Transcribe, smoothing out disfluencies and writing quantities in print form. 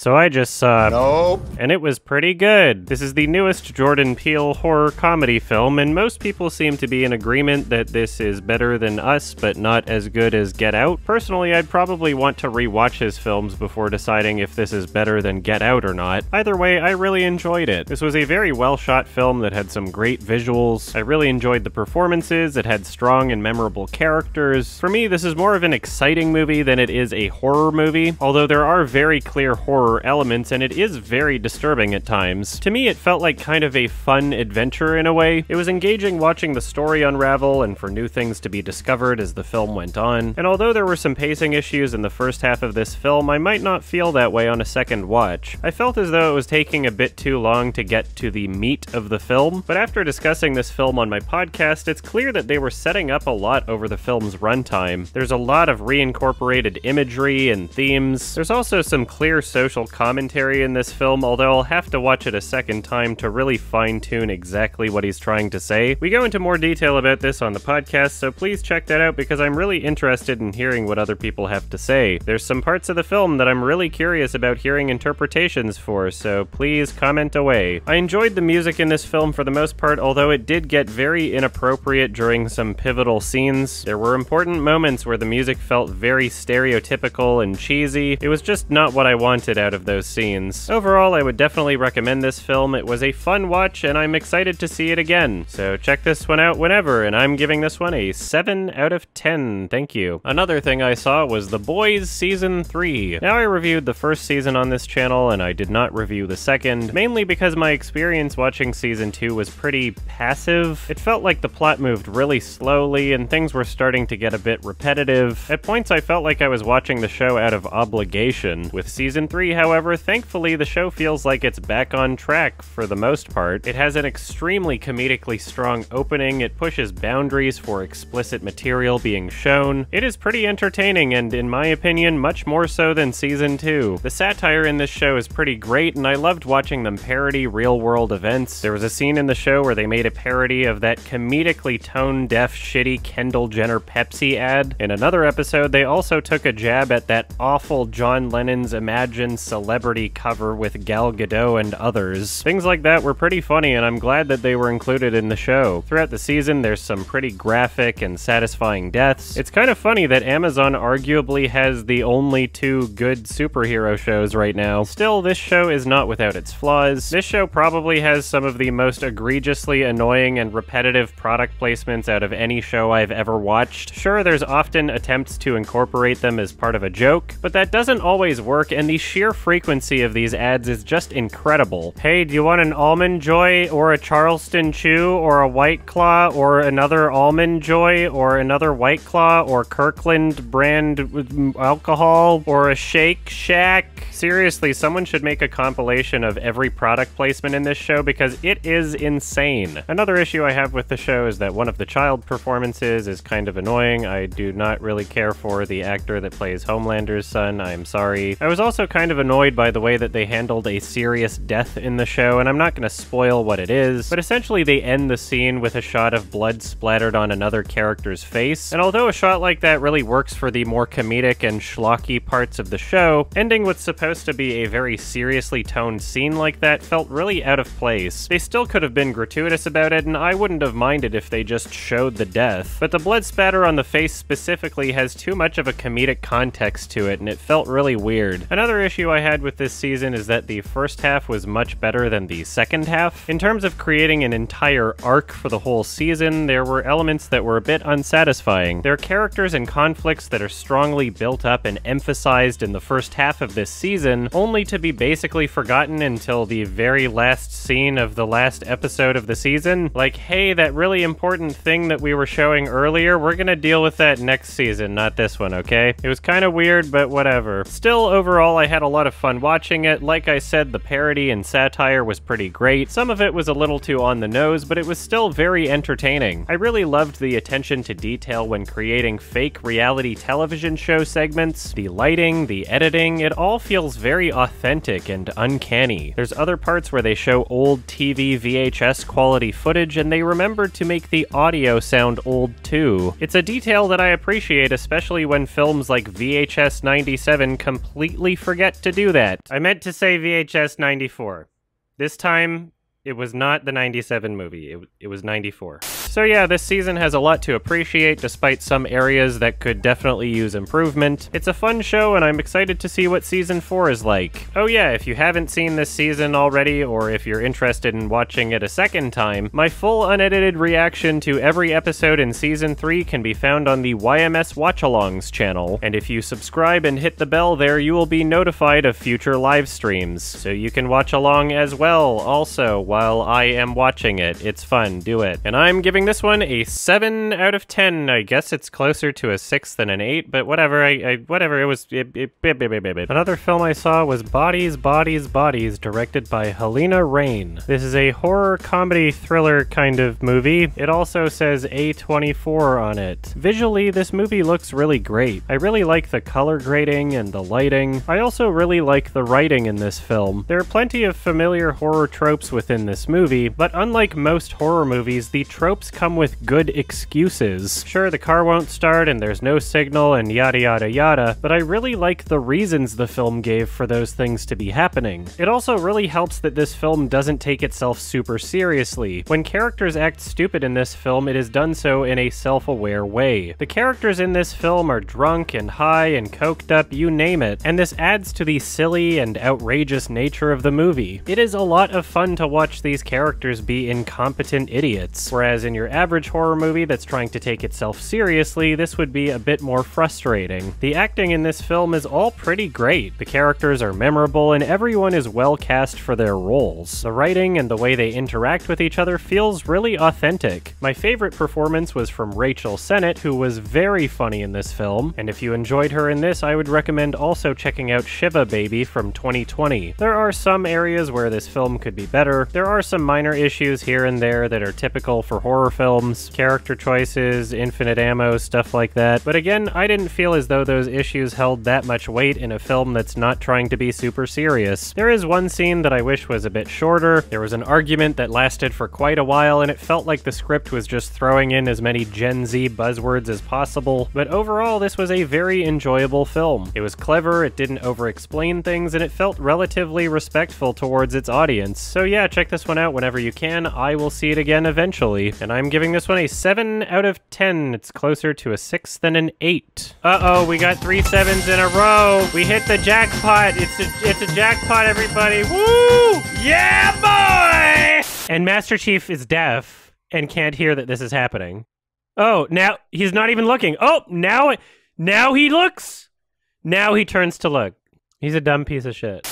So I just saw... Nope. And it was pretty good. This is the newest Jordan Peele horror comedy film, and most people seem to be in agreement that this is better than Us, but not as good as Get Out. Personally, I'd probably want to rewatch his films before deciding if this is better than Get Out or not. Either way, I really enjoyed it. This was a very well-shot film that had some great visuals. I really enjoyed the performances. It had strong and memorable characters. For me, this is more of an exciting movie than it is a horror movie, although there are very clear horror elements, and it is very disturbing at times. To me, it felt like kind of a fun adventure in a way. It was engaging watching the story unravel and for new things to be discovered as the film went on. And although there were some pacing issues in the first half of this film, I might not feel that way on a second watch. I felt as though it was taking a bit too long to get to the meat of the film, but after discussing this film on my podcast, it's clear that they were setting up a lot over the film's runtime. There's a lot of reincorporated imagery and themes. There's also some clear social commentary in this film, although I'll have to watch it a second time to really fine-tune exactly what he's trying to say. We go into more detail about this on the podcast, so please check that out because I'm really interested in hearing what other people have to say. There's some parts of the film that I'm really curious about hearing interpretations for, so please comment away. I enjoyed the music in this film for the most part, although it did get very inappropriate during some pivotal scenes. There were important moments where the music felt very stereotypical and cheesy. It was just not what I wanted out of those scenes. Overall, I would definitely recommend this film. It was a fun watch, and I'm excited to see it again. So check this one out whenever, and I'm giving this one a 7 out of 10. Thank you. Another thing I saw was The Boys Season 3. Now, I reviewed the first season on this channel, and I did not review the second, mainly because my experience watching Season 2 was pretty passive. It felt like the plot moved really slowly, and things were starting to get a bit repetitive. At points, I felt like I was watching the show out of obligation. With Season 3, however, thankfully, the show feels like it's back on track for the most part. It has an extremely comedically strong opening. It pushes boundaries for explicit material being shown. It is pretty entertaining, and in my opinion, much more so than Season 2. The satire in this show is pretty great, and I loved watching them parody real-world events. There was a scene in the show where they made a parody of that comedically tone-deaf, shitty Kendall Jenner Pepsi ad. In another episode, they also took a jab at that awful John Lennon's Imagine Celebrity cover with Gal Gadot and others. Things like that were pretty funny, and I'm glad that they were included in the show. Throughout the season, there's some pretty graphic and satisfying deaths. It's kind of funny that Amazon arguably has the only two good superhero shows right now. Still, this show is not without its flaws. This show probably has some of the most egregiously annoying and repetitive product placements out of any show I've ever watched. Sure, there's often attempts to incorporate them as part of a joke, but that doesn't always work, and the sheer frequency of these ads is just incredible. Hey, do you want an Almond Joy, or a Charleston Chew, or a White Claw, or another Almond Joy, or another White Claw, or Kirkland brand alcohol, or a Shake Shack? Seriously, someone should make a compilation of every product placement in this show because it is insane. Another issue I have with the show is that one of the child performances is kind of annoying. I do not really care for the actor that plays Homelander's son. I'm sorry. I was also kind of annoyed by the way that they handled a serious death in the show, and I'm not going to spoil what it is, but essentially they end the scene with a shot of blood splattered on another character's face, and although a shot like that really works for the more comedic and schlocky parts of the show, ending what's supposed to be a very seriously toned scene like that felt really out of place. They still could have been gratuitous about it, and I wouldn't have minded if they just showed the death, but the blood spatter on the face specifically has too much of a comedic context to it, and it felt really weird. Another issue I had with this season is that the first half was much better than the second half. In terms of creating an entire arc for the whole season, there were elements that were a bit unsatisfying. There are characters and conflicts that are strongly built up and emphasized in the first half of this season, only to be basically forgotten until the very last scene of the last episode of the season. Like, hey, that really important thing that we were showing earlier, we're gonna deal with that next season, not this one, okay? It was kind of weird, but whatever. Still, overall, I had a lot of fun watching it. Like I said, the parody and satire was pretty great. Some of it was a little too on the nose, but it was still very entertaining. I really loved the attention to detail when creating fake reality television show segments. The lighting, the editing, it all feels very authentic and uncanny. There's other parts where they show old TV VHS quality footage, and they remembered to make the audio sound old too. It's a detail that I appreciate, especially when films like VHS 97 completely forget to do that. I meant to say VHS 94. This time, it was not the 97 movie. It was 94. So yeah, this season has a lot to appreciate despite some areas that could definitely use improvement. It's a fun show and I'm excited to see what season 4 is like. Oh yeah, if you haven't seen this season already, or if you're interested in watching it a second time, my full unedited reaction to every episode in season 3 can be found on the YMS Watchalongs channel. And if you subscribe and hit the bell there, you will be notified of future live streams. So you can watch along as well, also, while I am watching it. It's fun, do it. And I'm giving this one a 7 out of 10. I guess it's closer to a 6 than an 8, but whatever. Whatever. It was. Another film I saw was Bodies, Bodies, Bodies, directed by Helena Rain. This is a horror comedy thriller kind of movie. It also says A24 on it. Visually, this movie looks really great. I really like the color grading and the lighting. I also really like the writing in this film. There are plenty of familiar horror tropes within this movie, but unlike most horror movies, the tropes come with good excuses. Sure, the car won't start and there's no signal and yada yada yada, but I really like the reasons the film gave for those things to be happening. It also really helps that this film doesn't take itself super seriously. When characters act stupid in this film, it is done so in a self-aware way. The characters in this film are drunk and high and coked up, you name it, and this adds to the silly and outrageous nature of the movie. It is a lot of fun to watch these characters be incompetent idiots, whereas in your average horror movie that's trying to take itself seriously, this would be a bit more frustrating. The acting in this film is all pretty great. The characters are memorable and everyone is well cast for their roles. The writing and the way they interact with each other feels really authentic. My favorite performance was from Rachel Sennett, who was very funny in this film, and if you enjoyed her in this, I would recommend also checking out Shiva Baby from 2020. There are some areas where this film could be better. There are some minor issues here and there that are typical for horror films, character choices, infinite ammo, stuff like that. But again, I didn't feel as though those issues held that much weight in a film that's not trying to be super serious. There is one scene that I wish was a bit shorter. There was an argument that lasted for quite a while, and it felt like the script was just throwing in as many Gen Z buzzwords as possible. But overall, this was a very enjoyable film. It was clever, it didn't over-explain things, and it felt relatively respectful towards its audience. So yeah, check this one out whenever you can. I will see it again eventually. And I'm giving this one a 7 out of 10. It's closer to a 6 than an 8. Uh-oh, we got 3 7s in a row. We hit the jackpot. It's a jackpot, everybody. Woo! Yeah, boy! And Master Chief is deaf and can't hear that this is happening. Oh, now he's not even looking. Oh, now he looks. Now he turns to look. He's a dumb piece of shit.